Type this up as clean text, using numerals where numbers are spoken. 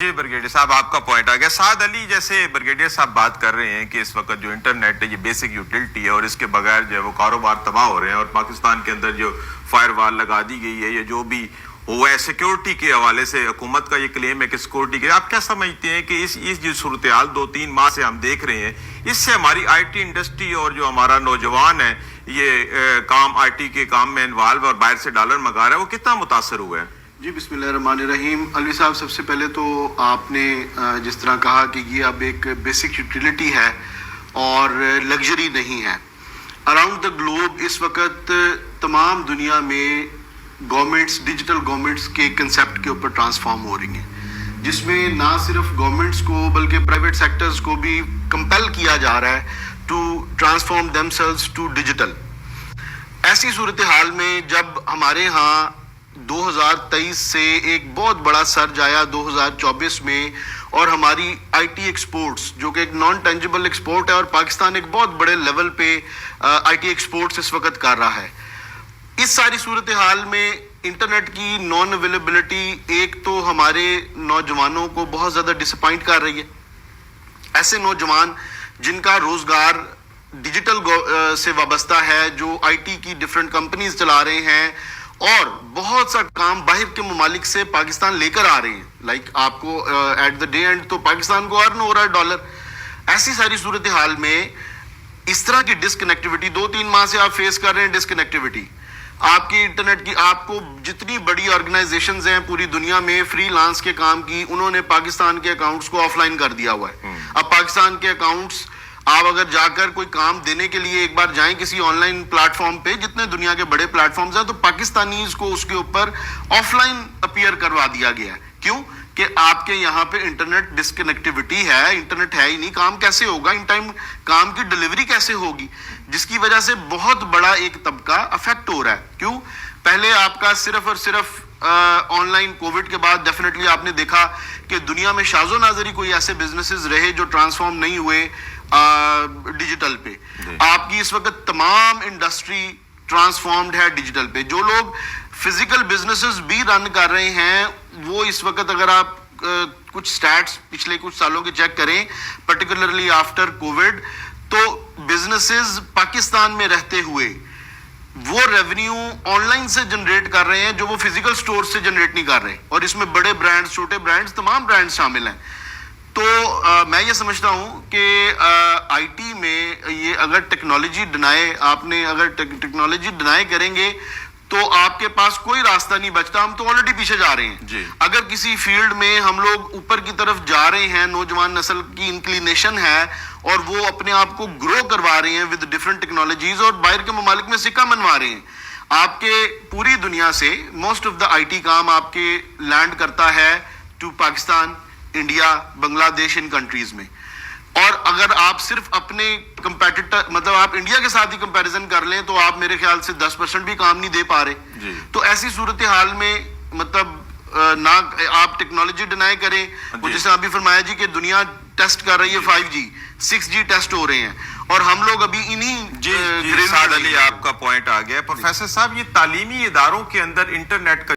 جی brigadier صاحب آپ کا پوائنٹ آ گیا. سعد علی جیسے بریگیڈیئر صاحب بات کر رہے ہیں کہ اس وقت جو انٹرنیٹ ہے یہ بیسک یوٹیلٹی ہے اور اس کے بغیر جو ہے وہ کاروبار تباہ ہو رہے ہیں, اور پاکستان کے اندر جو فائر وال لگا دی گئی ہے یا جو بھی ہوا ہے سیکیورٹی کے حوالے سے حکومت کا یہ کلیم ہے کہ سیکورٹی کے, آپ کیا سمجھتے ہیں کہ اس جو صورتحال 2-3 ماہ سے ہم دیکھ رہے ہیں اس سے ہماری آئی ٹی انڈسٹری اور جو ہمارا نوجوان ہے یہ کام آئی ٹی کے کام میں انوالو اور باہر سے ڈالر منگا رہا ہے وہ کتنا متاثر ہوا ہے؟ جی بسم اللہ الرحمن الرحیم. علوی صاحب, سب سے پہلے تو آپ نے جس طرح کہا کہ یہ اب ایک بیسک یوٹیلیٹی ہے اور لگژری نہیں ہے. اراؤنڈ دا گلوب اس وقت تمام دنیا میں گورنمنٹس ڈیجیٹل گورنمنٹس کے کنسیپٹ کے اوپر ٹرانسفارم ہو رہی ہیں, جس میں نہ صرف گورنمنٹس کو بلکہ پرائیویٹ سیکٹرز کو بھی کمپیل کیا جا رہا ہے to transform them sales to digital. ایسی صورتحال میں جب ہمارے ہاں 2023 سے ایک بہت بڑا سرج آیا 2024 میں, اور ہماری آئی ٹی ایکسپورٹس جو کہ ایک نان ٹینجیبل ایکسپورٹ ہے اور پاکستان ایک بہت بڑے لیول پہ آئی ٹی ایکسپورٹس اس وقت کر رہا ہے, اس ساری صورتحال میں انٹرنیٹ کی نان اویلیبلٹی ایک تو ہمارے نوجوانوں کو بہت زیادہ ڈس اپوائنٹ کر رہی ہے. ایسے نوجوان جن کا روزگار ڈیجیٹل سے وابستہ ہے, جو آئی ٹی کی ڈفرینٹ کمپنیز چلا رہے ہیں اور بہت سا کام باہر کے ممالک سے پاکستان لے کر آ رہے ہیں, لائک آپ کو ایٹ دا ڈے اینڈ تو پاکستان کو ارن ہو رہا ہے ڈالر. ایسی ساری صورتحال میں اس طرح کی ڈسکنیکٹیوٹی 2-3 ماہ سے آپ فیس کر رہے ہیں. ڈسکنیکٹیوٹی آپ کی انٹرنیٹ کی, آپ کو جتنی بڑی آرگنائزیشنز ہیں پوری دنیا میں فری لانس کے کام کی, انہوں نے پاکستان کے اکاؤنٹس کو آف لائن کر دیا ہوا ہے. اب پاکستان کے اکاؤنٹس آپ اگر جا کر کوئی کام دینے کے لیے ایک بار جائیں کسی آن لائن پلیٹ فارم پہ, جتنے دنیا کے بڑے پلیٹ فارمز ہیں, تو پاکستانیز کو اس کے اوپر آف لائن اپیئر کروا دیا گیا ہے. کیوں کہ آپ کے یہاں پہ انٹرنیٹ ڈسکنیکٹیوٹی ہے, انٹرنیٹ ہے ہی نہیں, کام کیسے ہوگا, ان ٹائم کام کی ڈلیوری کیسے ہوگی, جس کی وجہ سے بہت بڑا ایک طبقہ افیکٹ ہو رہا ہے. کیوں؟ پہلے آپ کا صرف اور صرف آن لائن کووڈ کے بعد ڈیفینیٹلی آپ نے دیکھا کہ دنیا میں شاذ و نادر ہی کوئی ایسے بزنسز رہے جو ٹرانسفارم نہیں ہوئے ڈیجیٹل پہ. آپ کی اس وقت تمام انڈسٹری ٹرانسفارمڈ ہے ڈیجیٹل پہ. جو لوگ فزیکل بزنسز بھی رن کر رہے ہیں وہ اس وقت اگر آپ کچھ سٹیٹس پچھلے کچھ سالوں کے چیک کریں پرٹیکولرلی آفٹر کووڈ, تو بزنسز پاکستان میں رہتے ہوئے وہ ریونیو آن لائن سے جنریٹ کر رہے ہیں جو وہ فزیکل سٹور سے جنریٹ نہیں کر رہے, اور اس میں بڑے برانڈز, چھوٹے برانڈز, تمام برانڈز شامل ہیں. تو میں یہ سمجھتا ہوں کہ آئی ٹی میں یہ اگر ٹیکنالوجی ڈینائی, آپ نے اگر ٹیکنالوجی ڈینائی کریں گے تو آپ کے پاس کوئی راستہ نہیں بچتا. ہم تو آلریڈی پیچھے جا رہے ہیں جی. اگر کسی فیلڈ میں ہم لوگ اوپر کی طرف جا رہے ہیں, نوجوان نسل کی انکلینیشن ہے اور وہ اپنے آپ کو گرو کروا رہے ہیں ود ڈفرینٹ ٹیکنالوجیز اور باہر کے ممالک میں سکہ منوا رہے ہیں. آپ کے پوری دنیا سے most of the IT کام آپ کے لینڈ کرتا ہے ٹو پاکستان, انڈیا, بنگلہ دیش, ان کنٹریز میں. اور اگر آپ صرف اپنے کمپیٹیٹر مطلب آپ انڈیا کے ساتھ ہی کمپیریزن کر لیں تو آپ میرے خیال سے 10% بھی کام نہیں دے پا رہے جی. تو ایسی صورتحال میں مطلب نہ آپ ٹیکنالوجی ڈینائی کریں, وہ جیسے ابھی فرمایا جی کہ دنیا ٹیسٹ کر رہی ہے 5G 6G ٹیسٹ ہو رہے ہیں اور ہم لوگ ابھی انہی سعد علی آپ کا پوائنٹ آ گیا. پروفیسر صاحب, یہ تعلیمی اداروں کے اندر انٹرنیٹ کا